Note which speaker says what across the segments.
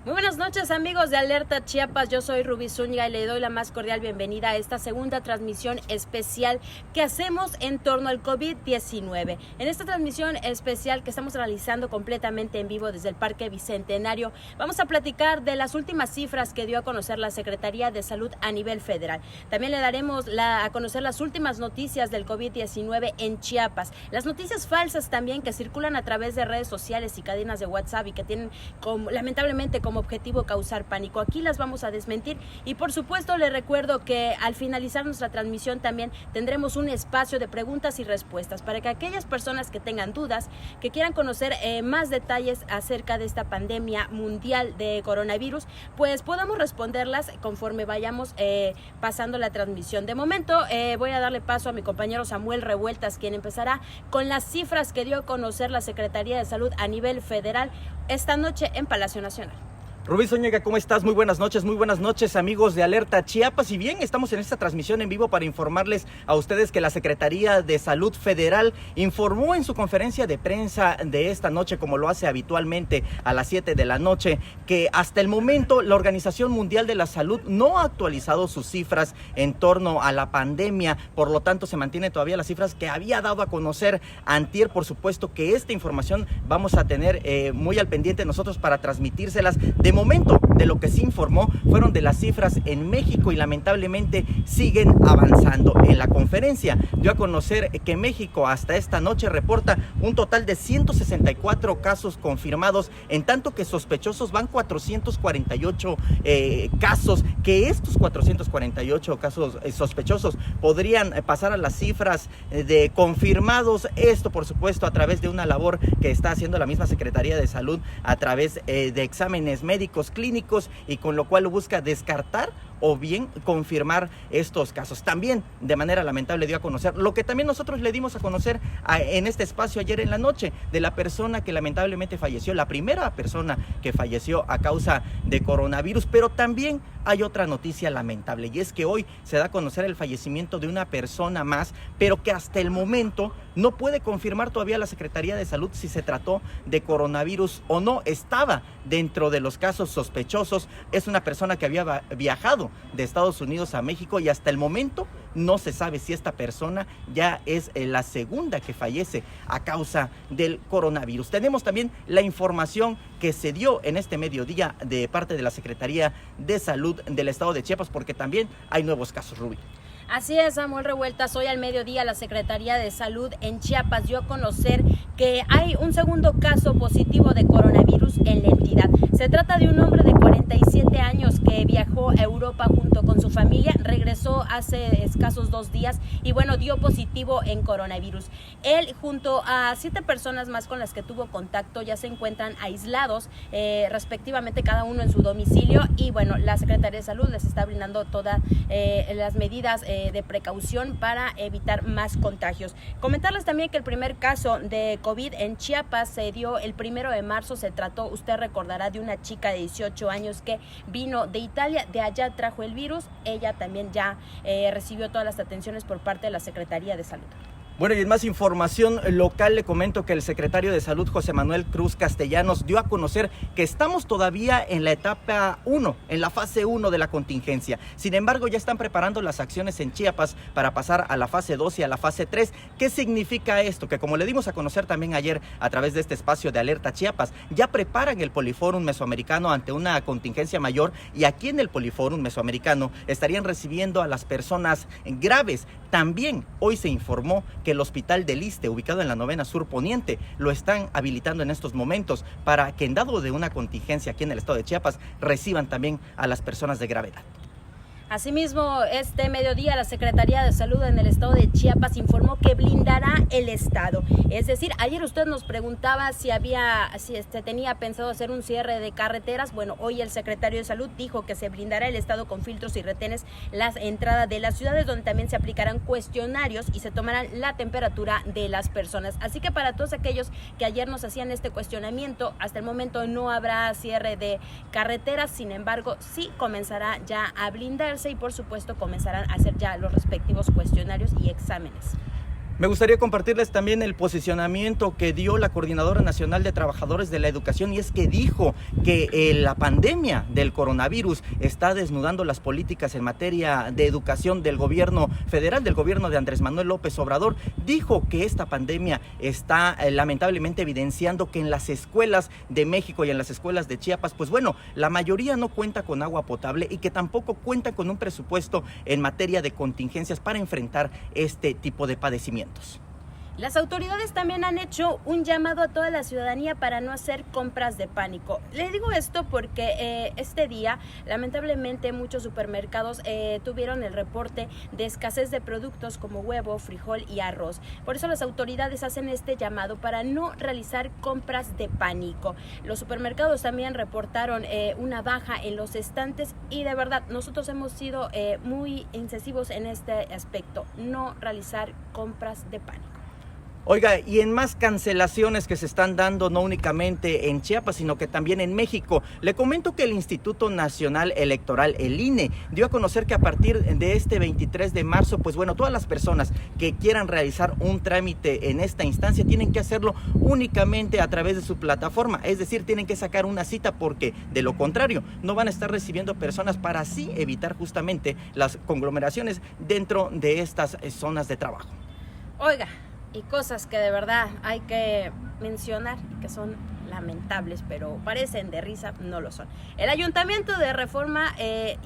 Speaker 1: Muy buenas noches, amigos de Alerta Chiapas. Yo soy Rubí Zúñiga y le doy la más cordial bienvenida a esta segunda transmisión especial que hacemos en torno al COVID-19. En esta transmisión especial que estamos realizando completamente en vivo desde el Parque Bicentenario, vamos a platicar de las últimas cifras que dio a conocer la Secretaría de Salud a nivel federal. También le daremos a conocer las últimas noticias del COVID-19 en Chiapas. Las noticias falsas también que circulan a través de redes sociales y cadenas de WhatsApp y que tienen lamentablemente como objetivo causar pánico. Aquí las vamos a desmentir y por supuesto les recuerdo que al finalizar nuestra transmisión también tendremos un espacio de preguntas y respuestas para que aquellas personas que tengan dudas, que quieran conocer más detalles acerca de esta pandemia mundial de coronavirus, pues podamos responderlas conforme vayamos pasando la transmisión. De momento voy a darle paso a mi compañero Samuel Revueltas, quien empezará con las cifras que dio a conocer la Secretaría de Salud a nivel federal esta noche en Palacio Nacional.
Speaker 2: Rubí Zúñiga, ¿cómo estás? Muy buenas noches amigos de Alerta Chiapas. Y bien, estamos en esta transmisión en vivo para informarles a ustedes que la Secretaría de Salud Federal informó en su conferencia de prensa de esta noche, como lo hace habitualmente a las 7 de la noche, que hasta el momento la Organización Mundial de la Salud no ha actualizado sus cifras en torno a la pandemia. Por lo tanto, se mantienen todavía las cifras que había dado a conocer antier. Por supuesto que esta información vamos a tener muy al pendiente nosotros para transmitírselas. De momento, de lo que se informó fueron de las cifras en México y lamentablemente siguen avanzando. En la conferencia dio a conocer que México hasta esta noche reporta un total de 164 casos confirmados, en tanto que sospechosos van 448 casos, que estos 448 casos sospechosos podrían pasar a las cifras de confirmados. Esto, por supuesto, a través de una labor que está haciendo la misma Secretaría de Salud a través de exámenes médicos clínicos, y con lo cual busca descartar o bien confirmar estos casos. También de manera lamentable dio a conocer lo que también nosotros le dimos a conocer en este espacio ayer en la noche, de la persona que lamentablemente falleció, la primera persona que falleció a causa de coronavirus. Pero también hay otra noticia lamentable, y es que hoy se da a conocer el fallecimiento de una persona más, pero que hasta el momento no puede confirmar todavía la Secretaría de Salud si se trató de coronavirus o no. Estaba dentro de los casos sospechosos. Es una persona que había viajado de Estados Unidos a México, y hasta el momento no se sabe si esta persona ya es la segunda que fallece a causa del coronavirus. Tenemos también la información que se dio en este mediodía de parte de la Secretaría de Salud del Estado de Chiapas, porque también hay nuevos casos, Rubí.
Speaker 1: Así es, Samuel Revueltas. Hoy al mediodía la Secretaría de Salud en Chiapas dio a conocer que hay un segundo caso positivo de coronavirus en la entidad. Se trata de un hombre de 47 años que viajó a Europa junto con su familia, regresó hace escasos 2 días y dio positivo en coronavirus. Él junto a 7 personas más con las que tuvo contacto ya se encuentran aislados, respectivamente cada uno en su domicilio, y la Secretaría de Salud les está brindando todas las medidas de precaución para evitar más contagios. Comentarles también que el primer caso de COVID en Chiapas se dio el 1 de marzo. Se trató, usted recordará, de una chica de 18 años que vino de Italia, de allá trajo el virus. Ella también ya recibió todas las atenciones por parte de la Secretaría de Salud.
Speaker 2: Bueno, y en más información local le comento que el secretario de Salud, José Manuel Cruz Castellanos, dio a conocer que estamos todavía en la etapa 1, en la fase 1 de la contingencia. Sin embargo, ya están preparando las acciones en Chiapas para pasar a la fase 2 y a la fase 3. ¿Qué significa esto? Que como le dimos a conocer también ayer a través de este espacio de Alerta Chiapas, ya preparan el Poliforum Mesoamericano ante una contingencia mayor, y aquí en el Poliforum Mesoamericano estarían recibiendo a las personas graves. También hoy se informó que el Hospital del Iste, ubicado en la 9ª Sur Poniente, lo están habilitando en estos momentos para que en dado de una contingencia aquí en el estado de Chiapas reciban también a las personas de gravedad.
Speaker 1: Asimismo, este mediodía la Secretaría de Salud en el estado de Chiapas informó que blindará el estado. Es decir, ayer usted nos preguntaba si tenía pensado hacer un cierre de carreteras. Hoy el secretario de Salud dijo que se blindará el estado con filtros y retenes las entradas de las ciudades, donde también se aplicarán cuestionarios y se tomarán la temperatura de las personas. Así que para todos aquellos que ayer nos hacían este cuestionamiento, hasta el momento no habrá cierre de carreteras. Sin embargo, sí comenzará ya a blindarse y por supuesto comenzarán a hacer ya los respectivos cuestionarios y exámenes.
Speaker 2: Me gustaría compartirles también el posicionamiento que dio la Coordinadora Nacional de Trabajadores de la Educación, y es que dijo que la pandemia del coronavirus está desnudando las políticas en materia de educación del gobierno federal, del gobierno de Andrés Manuel López Obrador. Dijo que esta pandemia está lamentablemente evidenciando que en las escuelas de México y en las escuelas de Chiapas, pues bueno, la mayoría no cuenta con agua potable y que tampoco cuenta con un presupuesto en materia de contingencias para enfrentar este tipo de padecimientos.
Speaker 1: Las autoridades también han hecho un llamado a toda la ciudadanía para no hacer compras de pánico. Le digo esto porque este día, lamentablemente, muchos supermercados tuvieron el reporte de escasez de productos como huevo, frijol y arroz. Por eso las autoridades hacen este llamado para no realizar compras de pánico. Los supermercados también reportaron una baja en los estantes y de verdad nosotros hemos sido muy incisivos en este aspecto, no realizar compras de pánico.
Speaker 2: Oiga, y en más cancelaciones que se están dando no únicamente en Chiapas, sino que también en México, le comento que el Instituto Nacional Electoral, el INE, dio a conocer que a partir de este 23 de marzo, pues bueno, todas las personas que quieran realizar un trámite en esta instancia tienen que hacerlo únicamente a través de su plataforma, es decir, tienen que sacar una cita porque de lo contrario no van a estar recibiendo personas para así evitar justamente las conglomeraciones dentro de estas zonas de trabajo.
Speaker 1: Oiga, y cosas que de verdad hay que mencionar y que son lamentables, pero parecen de risa, no lo son. El Ayuntamiento de Reforma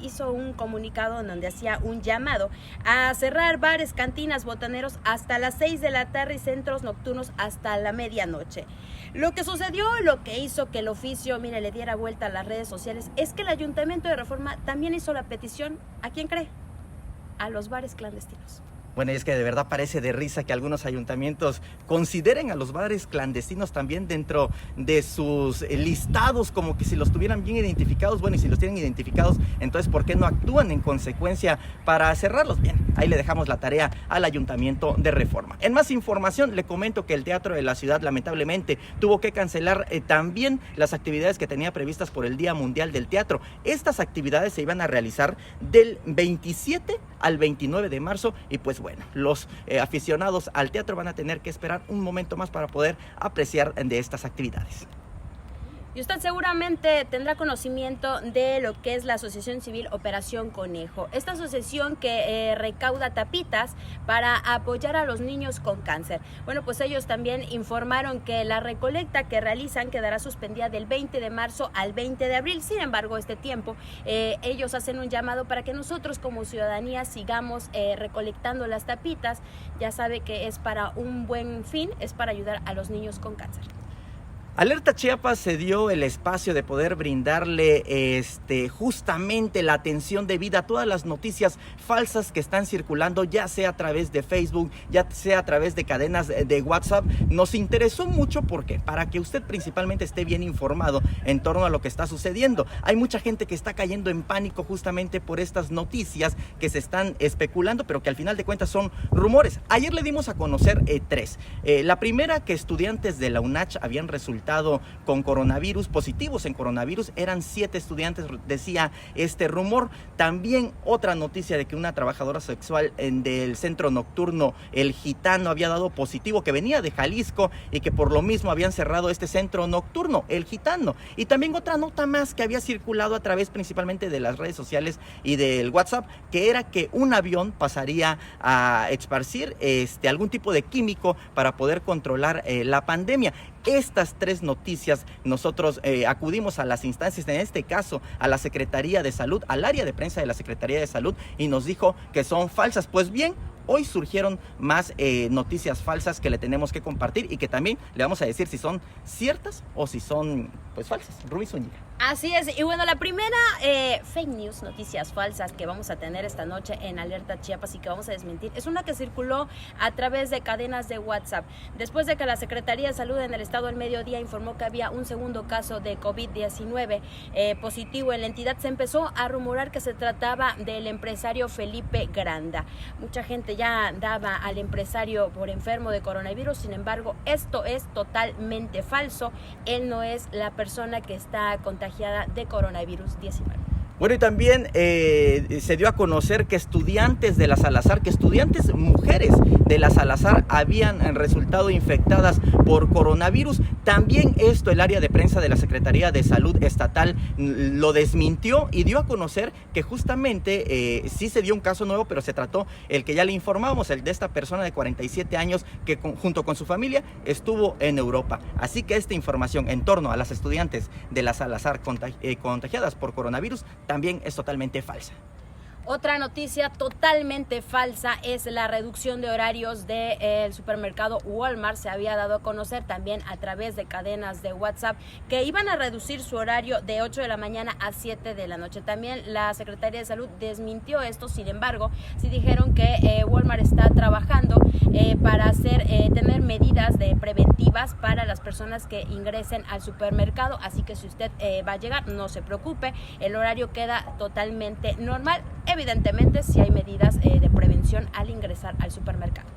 Speaker 1: hizo un comunicado en donde hacía un llamado a cerrar bares, cantinas, botaneros hasta las 6 de la tarde y centros nocturnos hasta la medianoche. Lo que sucedió, lo que hizo que el oficio, mire, le diera vuelta a las redes sociales, es que el Ayuntamiento de Reforma también hizo la petición, ¿a quién cree? A los bares clandestinos.
Speaker 2: Bueno, y es que de verdad parece de risa que algunos ayuntamientos consideren a los bares clandestinos también dentro de sus listados, como que si los tuvieran bien identificados. Bueno, y si los tienen identificados, entonces ¿por qué no actúan en consecuencia para cerrarlos? Bien, ahí le dejamos la tarea al Ayuntamiento de Reforma. En más información, le comento que el Teatro de la Ciudad lamentablemente tuvo que cancelar también las actividades que tenía previstas por el Día Mundial del Teatro. Estas actividades se iban a realizar del 27 al 29 de marzo y pues bueno, los aficionados al teatro van a tener que esperar un momento más para poder apreciar de estas actividades.
Speaker 1: Y usted seguramente tendrá conocimiento de lo que es la Asociación Civil Operación Conejo. Esta asociación que recauda tapitas para apoyar a los niños con cáncer. Bueno, pues ellos también informaron que la recolecta que realizan quedará suspendida del 20 de marzo al 20 de abril. Sin embargo, este tiempo ellos hacen un llamado para que nosotros como ciudadanía sigamos recolectando las tapitas. Ya sabe que es para un buen fin, es para ayudar a los niños con cáncer.
Speaker 2: Alerta Chiapas se dio el espacio de poder brindarle justamente la atención debida a todas las noticias falsas que están circulando, ya sea a través de Facebook, ya sea a través de cadenas de WhatsApp. Nos interesó mucho porque para que usted principalmente esté bien informado en torno a lo que está sucediendo. Hay mucha gente que está cayendo en pánico justamente por estas noticias que se están especulando, pero que al final de cuentas son rumores. Ayer le dimos a conocer tres. La primera, que estudiantes de la UNACH habían resultado con coronavirus, positivos en coronavirus, eran 7 estudiantes, decía este rumor. También otra noticia de que una trabajadora sexual del centro nocturno El Gitano había dado positivo, que venía de Jalisco y que por lo mismo habían cerrado este centro nocturno, El Gitano. Y también otra nota más que había circulado a través principalmente de las redes sociales y del WhatsApp, que era que un avión pasaría a esparcir algún tipo de químico para poder controlar la pandemia. Estas tres noticias nosotros acudimos a las instancias, en este caso a la Secretaría de Salud, al área de prensa de la Secretaría de Salud, y nos dijo que son falsas. Pues bien, hoy surgieron más noticias falsas que le tenemos que compartir y que también le vamos a decir si son ciertas o si son pues falsas. Rubí Zúñiga.
Speaker 1: Así es, y bueno, la primera fake news, noticias falsas que vamos a tener esta noche en Alerta Chiapas y que vamos a desmentir, es una que circuló a través de cadenas de WhatsApp. Después de que la Secretaría de Salud en el estado del Mediodía informó que había un segundo caso de COVID-19 positivo en la entidad, se empezó a rumorar que se trataba del empresario Felipe Granda. Mucha gente ya daba al empresario por enfermo de coronavirus, sin embargo, esto es totalmente falso. Él no es la persona que está contagiada de coronavirus 19.
Speaker 2: Bueno, y también se dio a conocer que estudiantes de la Salazar, que estudiantes mujeres de la Salazar habían resultado infectadas por coronavirus. También esto el área de prensa de la Secretaría de Salud Estatal lo desmintió y dio a conocer que justamente sí se dio un caso nuevo, pero se trató el que ya le informábamos, el de esta persona de 47 años que junto con su familia estuvo en Europa. Así que esta información en torno a las estudiantes de la Salazar contagiadas por coronavirus también es totalmente falsa.
Speaker 1: Otra noticia totalmente falsa es la reducción de horarios del supermercado Walmart. Se había dado a conocer también a través de cadenas de WhatsApp que iban a reducir su horario de 8 de la mañana a 7 de la noche. También la Secretaría de Salud desmintió esto. Sin embargo, sí dijeron que Walmart está trabajando para tener medidas preventivas para las personas que ingresen al supermercado. Así que si usted va a llegar, no se preocupe, el horario queda totalmente normal. Evidentemente, si hay medidas de prevención al ingresar al supermercado.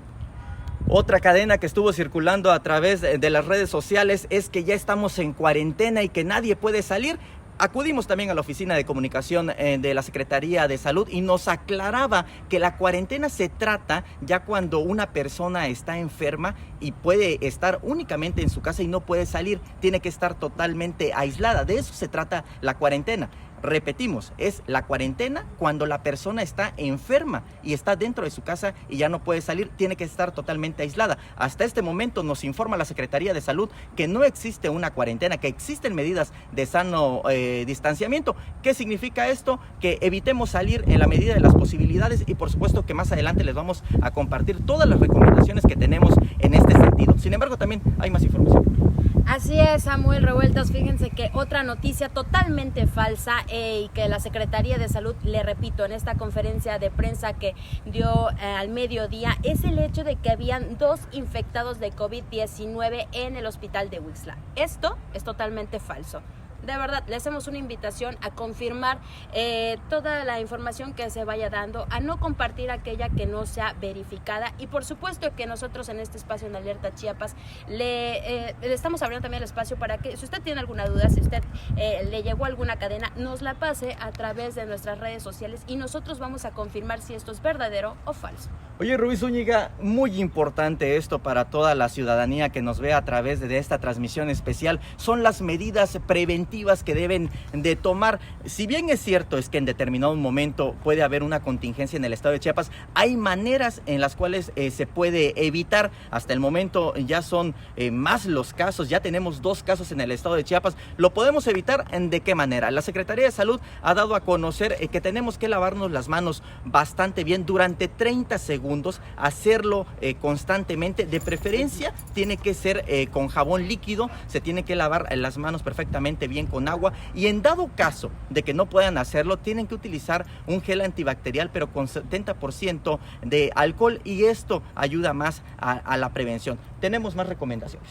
Speaker 2: Otra cadena que estuvo circulando a través de las redes sociales es que ya estamos en cuarentena y que nadie puede salir. Acudimos también a la oficina de comunicación de la Secretaría de Salud y nos aclaraba que la cuarentena se trata ya cuando una persona está enferma y puede estar únicamente en su casa y no puede salir, tiene que estar totalmente aislada. De eso se trata la cuarentena. Repetimos, es la cuarentena cuando la persona está enferma y está dentro de su casa y ya no puede salir, tiene que estar totalmente aislada. Hasta este momento nos informa la Secretaría de Salud que no existe una cuarentena, que existen medidas de sano distanciamiento. ¿Qué significa esto? Que evitemos salir en la medida de las posibilidades y por supuesto que más adelante les vamos a compartir todas las recomendaciones que tenemos en este sentido. Sin embargo, también hay más información.
Speaker 1: Así es, Samuel Revueltas. Fíjense que otra noticia totalmente falsa y que la Secretaría de Salud, le repito, en esta conferencia de prensa que dio al mediodía, es el hecho de que habían 2 infectados de COVID-19 en el hospital de Huixla. Esto es totalmente falso. De verdad, le hacemos una invitación a confirmar toda la información que se vaya dando, a no compartir aquella que no sea verificada y por supuesto que nosotros en este espacio en Alerta Chiapas le estamos abriendo también el espacio para que si usted tiene alguna duda, si usted le llegó alguna cadena, nos la pase a través de nuestras redes sociales y nosotros vamos a confirmar si esto es verdadero o falso.
Speaker 2: Oye, Rubí Zúñiga, muy importante esto para toda la ciudadanía que nos ve a través de esta transmisión especial, son las medidas preventivas que deben de tomar. Si bien es cierto es que en determinado momento puede haber una contingencia en el estado de Chiapas, hay maneras en las cuales se puede evitar. Hasta el momento ya son más los casos, ya tenemos 2 casos en el estado de Chiapas. ¿Lo podemos evitar? ¿De qué manera? La Secretaría de Salud ha dado a conocer que tenemos que lavarnos las manos bastante bien durante 30 segundos, hacerlo constantemente. De preferencia tiene que ser con jabón líquido, se tiene que lavar las manos perfectamente bien con agua y en dado caso de que no puedan hacerlo, tienen que utilizar un gel antibacterial pero con 70% de alcohol y esto ayuda más a la prevención. Tenemos más recomendaciones.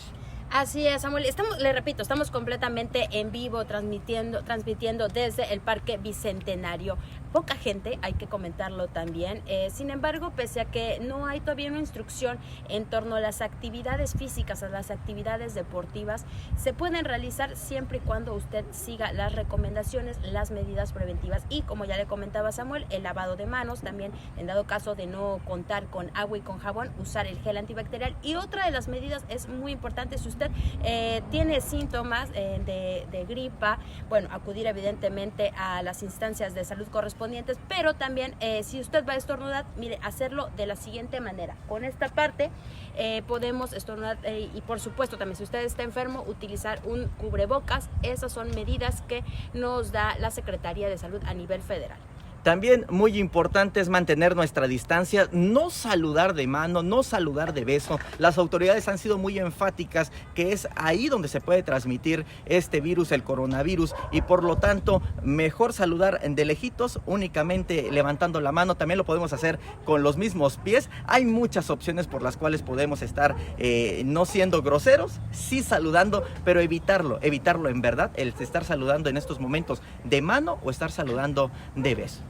Speaker 1: Así es, Samuel. Le repito, estamos completamente en vivo transmitiendo desde el Parque Bicentenario. Poca gente, hay que comentarlo también. Sin embargo, pese a que no hay todavía una instrucción en torno a las actividades físicas, a las actividades deportivas, se pueden realizar siempre y cuando usted siga las recomendaciones, las medidas preventivas y, como ya le comentaba Samuel, el lavado de manos, también en dado caso de no contar con agua y con jabón, usar el gel antibacterial. Y otra de las medidas es muy importante, si usted tiene síntomas de gripa, bueno, acudir evidentemente a las instancias de salud correspondientes, pero también si usted va a estornudar, mire, hacerlo de la siguiente manera. Con esta parte podemos estornudar y por supuesto también si usted está enfermo, utilizar un cubrebocas. Esas son medidas que nos da la Secretaría de Salud a nivel federal.
Speaker 2: También muy importante es mantener nuestra distancia, no saludar de mano, no saludar de beso. Las autoridades han sido muy enfáticas que es ahí donde se puede transmitir este virus, el coronavirus, y por lo tanto mejor saludar de lejitos, únicamente levantando la mano. También lo podemos hacer con los mismos pies. Hay muchas opciones por las cuales podemos estar no siendo groseros, sí saludando, pero evitarlo en verdad, el estar saludando en estos momentos de mano o estar saludando de beso.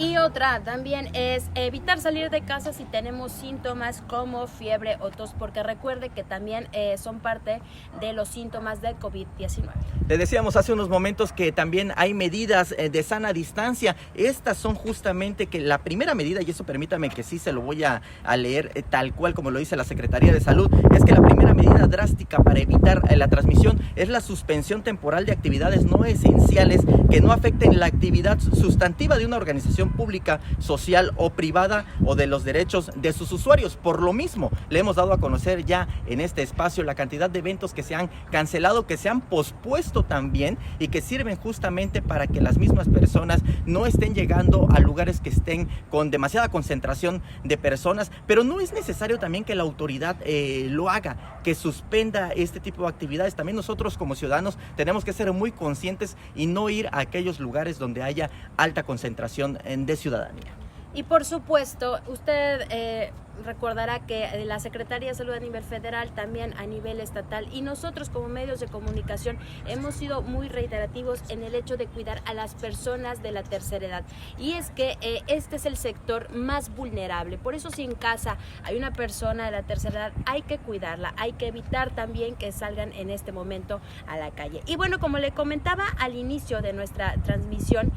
Speaker 1: Y otra también es evitar salir de casa si tenemos síntomas como fiebre o tos, porque recuerde que también son parte de los síntomas del COVID-19.
Speaker 2: Te decíamos hace unos momentos que también hay medidas de sana distancia. Estas son justamente que la primera medida, y eso permítame que sí se lo voy a leer tal cual como lo dice la Secretaría de Salud, es que la primera medida drástica para evitar la transmisión es la suspensión temporal de actividades no esenciales que no afecten la actividad sustantiva de una organización pública, social o privada o de los derechos de sus usuarios. Por lo mismo, le hemos dado a conocer ya en este espacio la cantidad de eventos que se han cancelado, que se han pospuesto también y que sirven justamente para que las mismas personas no estén llegando a lugares que estén con demasiada concentración de personas, pero no es necesario también que la autoridad lo haga, que suspenda este tipo de actividades. También nosotros como ciudadanos tenemos que ser muy conscientes y no ir a aquellos lugares donde haya alta concentración de ciudadanía.
Speaker 1: Y por supuesto, usted recordará que la Secretaría de Salud a nivel federal, también a nivel estatal, y nosotros como medios de comunicación hemos sido muy reiterativos en el hecho de cuidar a las personas de la tercera edad. Y es que este es el sector más vulnerable. Por eso si en casa hay una persona de la tercera edad, hay que cuidarla, hay que evitar también que salgan en este momento a la calle. Y bueno, como le comentaba al inicio de nuestra transmisión,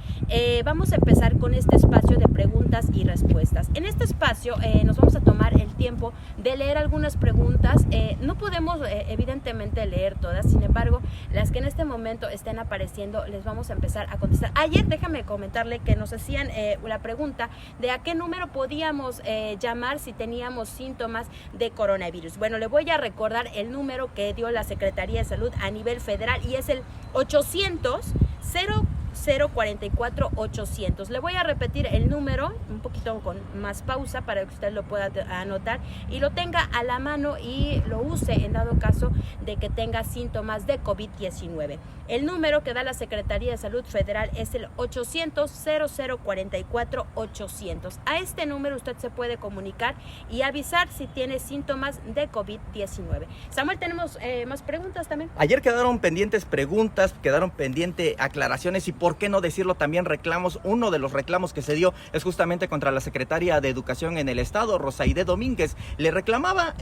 Speaker 1: vamos a empezar con este espacio de preguntas y respuestas. En este espacio nos vamos a tomar el tiempo de leer algunas preguntas. No podemos evidentemente leer todas, sin embargo, las que en este momento estén apareciendo les vamos a empezar a contestar. Ayer déjame comentarle que nos hacían la pregunta de a qué número podíamos llamar si teníamos síntomas de coronavirus. Bueno, le voy a recordar el número que dio la Secretaría de Salud a nivel federal y es el 800-044-800. Le voy a repetir el número un poquito con más pausa para que usted lo pueda anotar y lo tenga a la mano y lo use en dado caso de que tenga síntomas de COVID-19. El número que da la Secretaría de Salud Federal es el 800-044-800. A este número usted se puede comunicar y avisar si tiene síntomas de COVID-19. Samuel, tenemos más preguntas también.
Speaker 2: Ayer quedaron pendientes preguntas, quedaron pendientes aclaraciones y por qué no decirlo también reclamos. Uno de los reclamos que se dio es justamente contra la secretaria de Educación en el Estado, Rosaide Domínguez. Le reclamaba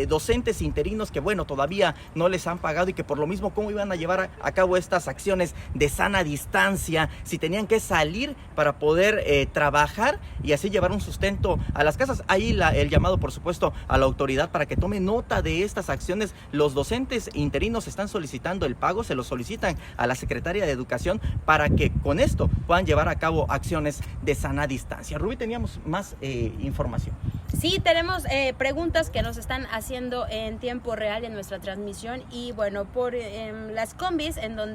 Speaker 2: docentes interinos que bueno, todavía no les han pagado y que por lo mismo cómo iban a llevar a cabo estas acciones de sana distancia, si tenían que salir para poder trabajar y así llevar un sustento a las casas. Ahí el llamado por supuesto a la autoridad para que tome nota de estas acciones. Los docentes interinos están solicitando el pago, se lo solicitan a la secretaria de Educación para que con esto puedan llevar a cabo acciones de sana distancia. Rubí, teníamos más información.
Speaker 1: Sí, tenemos preguntas que nos están haciendo en tiempo real en nuestra transmisión y bueno, por las combis en donde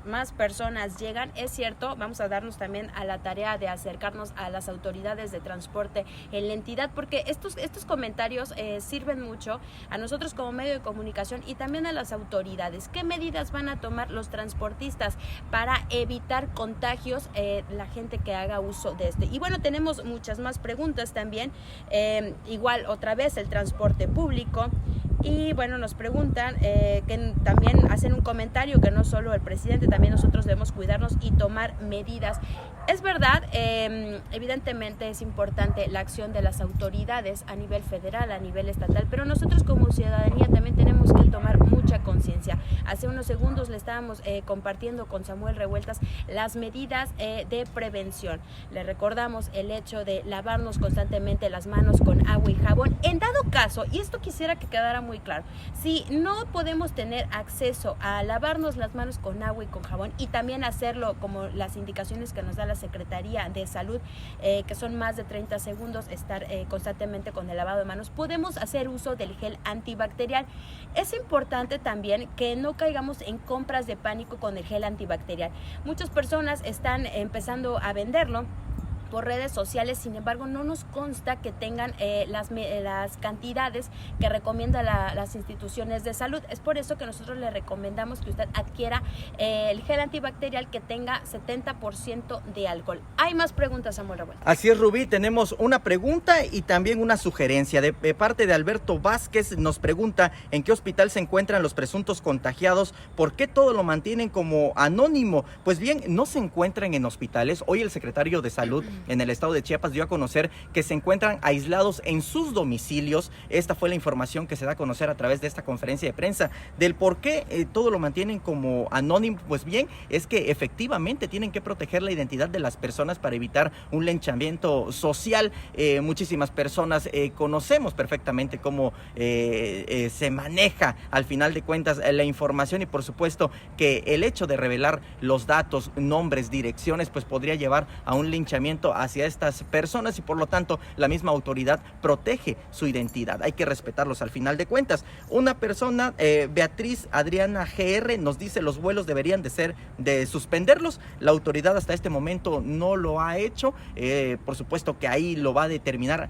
Speaker 1: más personas llegan, es cierto, vamos a darnos también a la tarea de acercarnos a las autoridades de transporte en la entidad, porque estos comentarios sirven mucho a nosotros como medio de comunicación y también a las autoridades. ¿Qué medidas van a tomar los transportistas para evitar contagios, la gente que haga uso de este? Y bueno, tenemos muchas más preguntas también. Igual otra vez el transporte público y bueno, nos preguntan que también hacen un comentario que no solo el presidente, también nosotros debemos cuidarnos y tomar medidas. Es verdad, evidentemente es importante la acción de las autoridades a nivel federal, a nivel estatal, pero nosotros como ciudadanía también tenemos que tomar mucha conciencia. Hace unos segundos le estábamos compartiendo con Samuel Revueltas las medidas de prevención. Le recordamos el hecho de lavarnos constantemente las manos con agua y jabón. En dado caso, y esto quisiera que quedara muy claro, si no podemos tener acceso a lavarnos las manos con agua y con jabón y también hacerlo como las indicaciones que nos da la Secretaría de Salud, que son más de 30 segundos, estar constantemente con el lavado de manos, podemos hacer uso del gel antibacterial. Es importante también que no caigamos en compras de pánico con el gel antibacterial. Muchas personas están empezando a venderlo por redes sociales, sin embargo no nos consta que tengan las cantidades que recomiendan las instituciones de salud. Es por eso que nosotros le recomendamos que usted adquiera el gel antibacterial que tenga 70% de alcohol. Hay más preguntas, Samuel Revueltas.
Speaker 2: Así es, Rubí, tenemos una pregunta y también una sugerencia de parte de Alberto Vázquez. Nos pregunta en qué hospital se encuentran los presuntos contagiados, por qué todo lo mantienen como anónimo. Pues bien, no se encuentran en hospitales. Hoy el secretario de Salud en el estado de Chiapas dio a conocer que se encuentran aislados en sus domicilios. Esta fue la información que se da a conocer a través de esta conferencia de prensa. Del por qué todo lo mantienen como anónimo, pues bien, es que efectivamente tienen que proteger la identidad de las personas para evitar un linchamiento social. Muchísimas personas conocemos perfectamente cómo se maneja al final de cuentas la información, y por supuesto que el hecho de revelar los datos, nombres, direcciones, pues podría llevar a un linchamiento hacia estas personas, y por lo tanto la misma autoridad protege su identidad. Hay que respetarlos al final de cuentas. Una persona, Beatriz Adriana GR, nos dice: los vuelos deberían de suspenderlos. La autoridad hasta este momento no lo ha hecho. Por supuesto que ahí lo va a determinar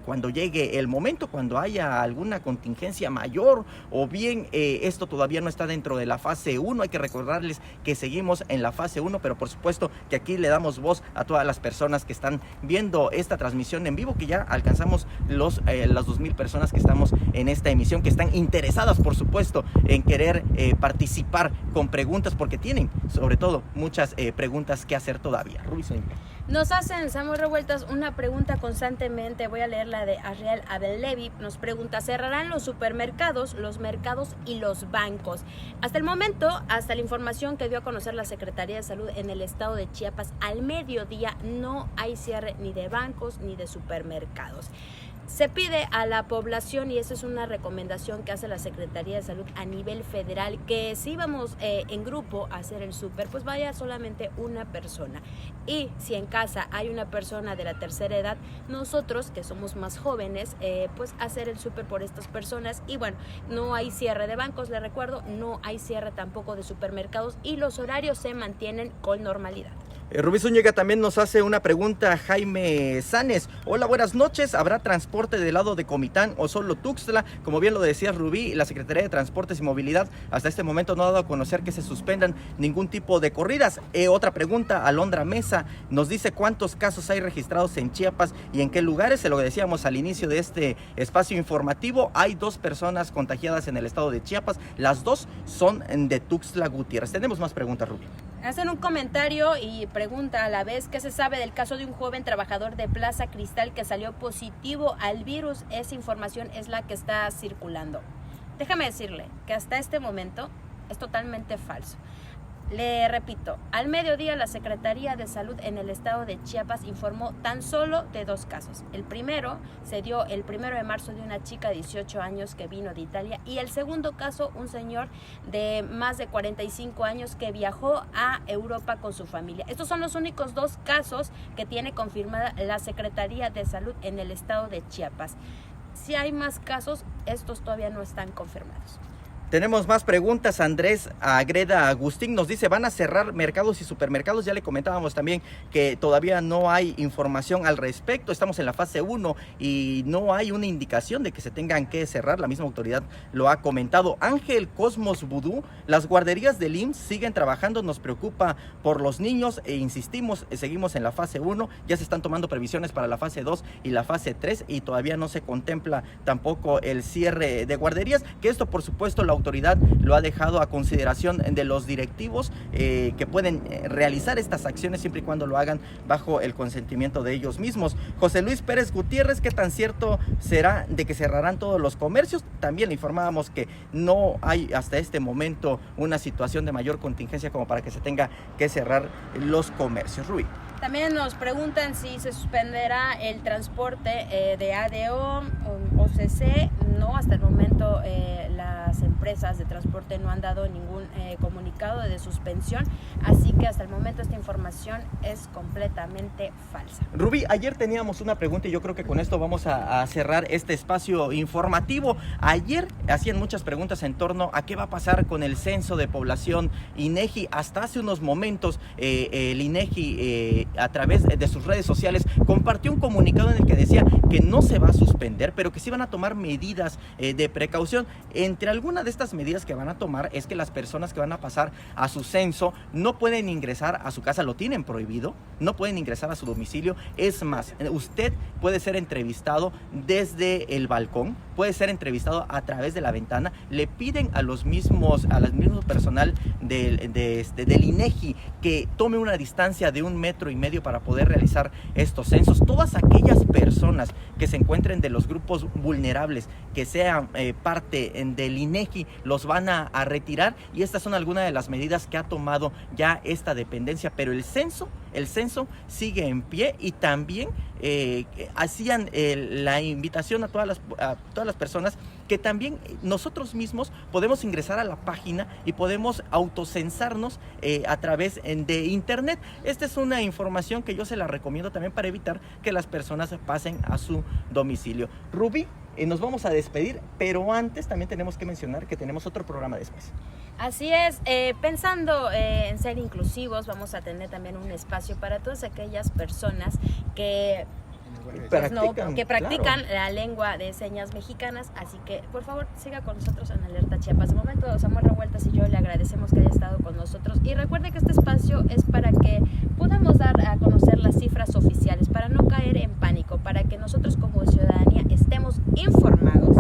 Speaker 2: cuando llegue el momento, cuando haya alguna contingencia mayor, o bien esto todavía no está dentro de la fase 1. Hay que recordarles que seguimos en la fase 1, pero por supuesto que aquí le damos voz a todas las personas que están viendo esta transmisión en vivo, que ya alcanzamos las 2,000 personas que estamos en esta emisión, que están interesadas, por supuesto, en querer participar con preguntas, porque tienen sobre todo muchas preguntas que hacer todavía. Rubí Zúñiga.
Speaker 1: Nos hacen, Samuel Revueltas, una pregunta constantemente. Voy a leer la de Ariel Abel-Levi. Nos pregunta: ¿cerrarán los supermercados, los mercados y los bancos? Hasta el momento, hasta la información que dio a conocer la Secretaría de Salud en el estado de Chiapas, al mediodía no hay cierre ni de bancos ni de supermercados. Se pide a la población, y esa es una recomendación que hace la Secretaría de Salud a nivel federal, que si vamos en grupo a hacer el súper, pues vaya solamente una persona. Y si en casa hay una persona de la tercera edad, nosotros que somos más jóvenes, pues hacer el súper por estas personas. Y bueno, no hay cierre de bancos, les recuerdo, no hay cierre tampoco de supermercados, y los horarios se mantienen con normalidad.
Speaker 2: Rubí Zúñiga también nos hace una pregunta Jaime Sanes. Hola, buenas noches. ¿Habrá transporte del lado de Comitán o solo Tuxtla? Como bien lo decías, Rubí, la Secretaría de Transportes y Movilidad hasta este momento no ha dado a conocer que se suspendan ningún tipo de corridas. Otra pregunta, Alondra Mesa nos dice: ¿cuántos casos hay registrados en Chiapas y en qué lugares? Se lo decíamos al inicio de este espacio informativo. Hay 2 personas contagiadas en el estado de Chiapas. Las 2 son de Tuxtla Gutiérrez. Tenemos más preguntas, Rubí.
Speaker 1: Hacen un comentario y pregunta a la vez: ¿qué se sabe del caso de un joven trabajador de Plaza Cristal que salió positivo al virus? Esa información es la que está circulando. Déjame decirle que hasta este momento es totalmente falso. Le repito, al mediodía la Secretaría de Salud en el estado de Chiapas informó tan solo de 2 casos. El primero se dio el 1 de marzo de una chica de 18 años que vino de Italia, y el segundo caso, un señor de más de 45 años que viajó a Europa con su familia. Estos son los únicos 2 casos que tiene confirmada la Secretaría de Salud en el estado de Chiapas. Si hay más casos, estos todavía no están confirmados.
Speaker 2: Tenemos más preguntas. Andrés Agreda Agustín nos dice: ¿van a cerrar mercados y supermercados? Ya le comentábamos también que todavía no hay información al respecto. Estamos en la fase 1 y no hay una indicación de que se tengan que cerrar. La misma autoridad lo ha comentado. Ángel Cosmos Vudú: las guarderías del IMSS siguen trabajando, nos preocupa por los niños e insistimos, seguimos en la fase 1. Ya se están tomando previsiones para la fase 2 y la fase 3 y todavía no se contempla tampoco el cierre de guarderías, que esto por supuesto la autoridad lo ha dejado a consideración de los directivos, que pueden realizar estas acciones siempre y cuando lo hagan bajo el consentimiento de ellos mismos. José Luis Pérez Gutiérrez: ¿qué tan cierto será de que cerrarán todos los comercios? También le informábamos que no hay hasta este momento una situación de mayor contingencia como para que se tenga que cerrar los comercios. Rubí.
Speaker 1: También nos preguntan si se suspenderá el transporte de ADO o OCC. No, hasta el momento las empresas de transporte no han dado ningún comunicado de suspensión, así que hasta el momento esta información es completamente falsa.
Speaker 2: Rubí, ayer teníamos una pregunta y yo creo que con esto vamos a cerrar este espacio informativo. Ayer hacían muchas preguntas en torno a qué va a pasar con el censo de población INEGI. Hasta hace unos momentos el INEGI a través de sus redes sociales compartió un comunicado en el que decía que no se va a suspender, pero que sí van a tomar medidas de precaución. Entre algunos alguna de estas medidas que van a tomar es que las personas que van a pasar a su censo no pueden ingresar a su casa, lo tienen prohibido, no pueden ingresar a su domicilio. Es más, usted puede ser entrevistado desde el balcón, puede ser entrevistado a través de la ventana. Le piden al mismo personal del INEGI que tome una distancia de 1,5 metros para poder realizar estos censos. Todas aquellas personas que se encuentren de los grupos vulnerables, que sean parte del INEGI, los van a retirar, y estas son algunas de las medidas que ha tomado ya esta dependencia. Pero el censo sigue en pie, y también hacían la invitación a todas las personas que también nosotros mismos podemos ingresar a la página y podemos autocensarnos a través de internet. Esta es una información que yo se la recomiendo también para evitar que las personas pasen a su domicilio. Rubí, nos vamos a despedir, pero antes también tenemos que mencionar que tenemos otro programa después.
Speaker 1: Así es, pensando en ser inclusivos, vamos a tener también un espacio para todas aquellas personas que practican la lengua de señas mexicanas. Así que por favor siga con nosotros en Alerta Chiapas. De momento, Samuel Revueltas y yo le agradecemos que haya estado con nosotros, y recuerde que este espacio es para que podamos dar a conocer las cifras oficiales, para no caer en pánico, para que nosotros como ciudadanía estemos informados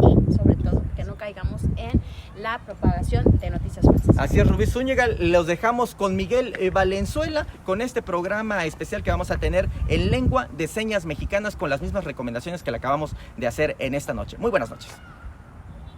Speaker 1: y sobre todo que no caigamos en la propagación de noticias falsas.
Speaker 2: Así es, Rubí Zúñiga, los dejamos con Miguel Valenzuela con este programa especial que vamos a tener en lengua de señas mexicanas, con las mismas recomendaciones que le acabamos de hacer en esta noche. Muy buenas noches.